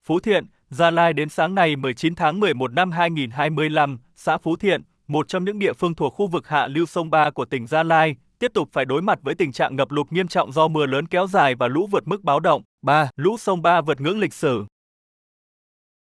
Phú Thiện, Gia Lai đến sáng ngày 19 tháng 11 năm 2025, xã Phú Thiện, một trong những địa phương thuộc khu vực hạ lưu sông Ba của tỉnh Gia Lai, tiếp tục phải đối mặt với tình trạng ngập lụt nghiêm trọng do mưa lớn kéo dài và lũ vượt mức báo động. 3. Lũ sông Ba vượt ngưỡng lịch sử.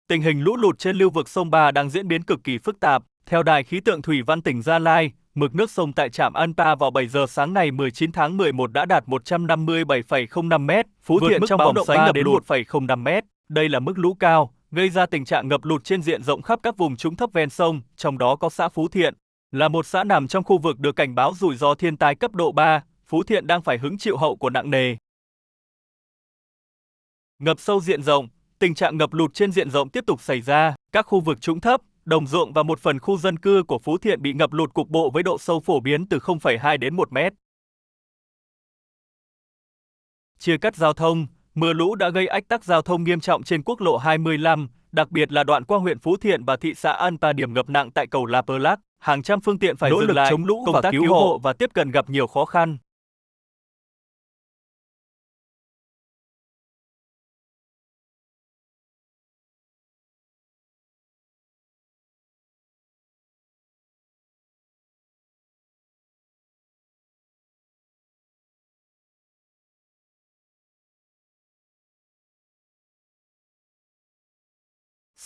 Tình hình lũ lụt trên lưu vực sông Ba đang diễn biến cực kỳ phức tạp. Theo Đài khí tượng thủy văn tỉnh Gia Lai, mực nước sông tại trạm An Pa vào 7 giờ sáng ngày 19 tháng 11 đã đạt 157,05 m, Phú Thiện trong vòng xoáy ngập đến 1,05 m. Đây là mức lũ cao, gây ra tình trạng ngập lụt trên diện rộng khắp các vùng trũng thấp ven sông, trong đó có xã Phú Thiện. Là một xã nằm trong khu vực được cảnh báo rủi ro thiên tai cấp độ 3, Phú Thiện đang phải hứng chịu hậu quả nặng nề. Ngập sâu diện rộng, tình trạng ngập lụt trên diện rộng tiếp tục xảy ra, các khu vực trũng thấp, đồng ruộng và một phần khu dân cư của Phú Thiện bị ngập lụt cục bộ với độ sâu phổ biến từ 0,2 đến 1 mét. Chia cắt giao thông, mưa lũ đã gây ách tắc giao thông nghiêm trọng trên quốc lộ 25, đặc biệt là đoạn qua huyện Phú Thiện và thị xã An Pa, điểm ngập nặng tại cầu La Perlac. Hàng trăm phương tiện phải dừng lại, chống lũ công tác cứu hộ và tiếp cận gặp nhiều khó khăn.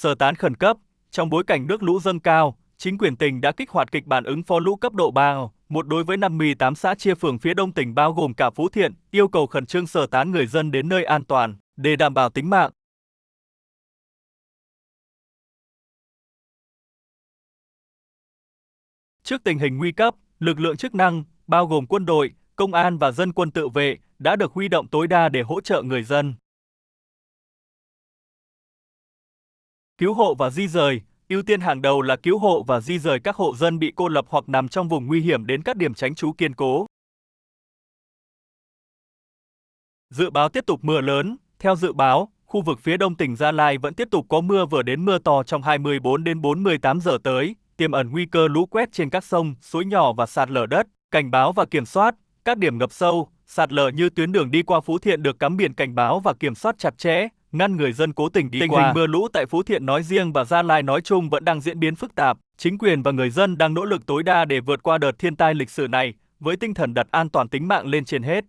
Sơ tán khẩn cấp, trong bối cảnh nước lũ dâng cao, chính quyền tỉnh đã kích hoạt kịch bản ứng phó lũ cấp độ 3, một đối với 58 xã chia phường phía đông tỉnh bao gồm cả Phú Thiện, yêu cầu khẩn trương sơ tán người dân đến nơi an toàn để đảm bảo tính mạng. Trước tình hình nguy cấp, lực lượng chức năng, bao gồm quân đội, công an và dân quân tự vệ, đã được huy động tối đa để hỗ trợ người dân. Cứu hộ và di rời, ưu tiên hàng đầu là cứu hộ và di rời các hộ dân bị cô lập hoặc nằm trong vùng nguy hiểm đến các điểm tránh trú kiên cố. Dự báo tiếp tục mưa lớn, theo dự báo, khu vực phía đông tỉnh Gia Lai vẫn tiếp tục có mưa vừa đến mưa to trong 24 đến 48 giờ tới, tiềm ẩn nguy cơ lũ quét trên các sông, suối nhỏ và sạt lở đất, cảnh báo và kiểm soát, các điểm ngập sâu, sạt lở như tuyến đường đi qua Phú Thiện được cắm biển cảnh báo và kiểm soát chặt chẽ, ngăn người dân cố tình đi qua. Tình hình mưa lũ tại Phú Thiện nói riêng và Gia Lai nói chung vẫn đang diễn biến phức tạp, chính quyền và người dân đang nỗ lực tối đa để vượt qua đợt thiên tai lịch sử này, với tinh thần đặt an toàn tính mạng lên trên hết.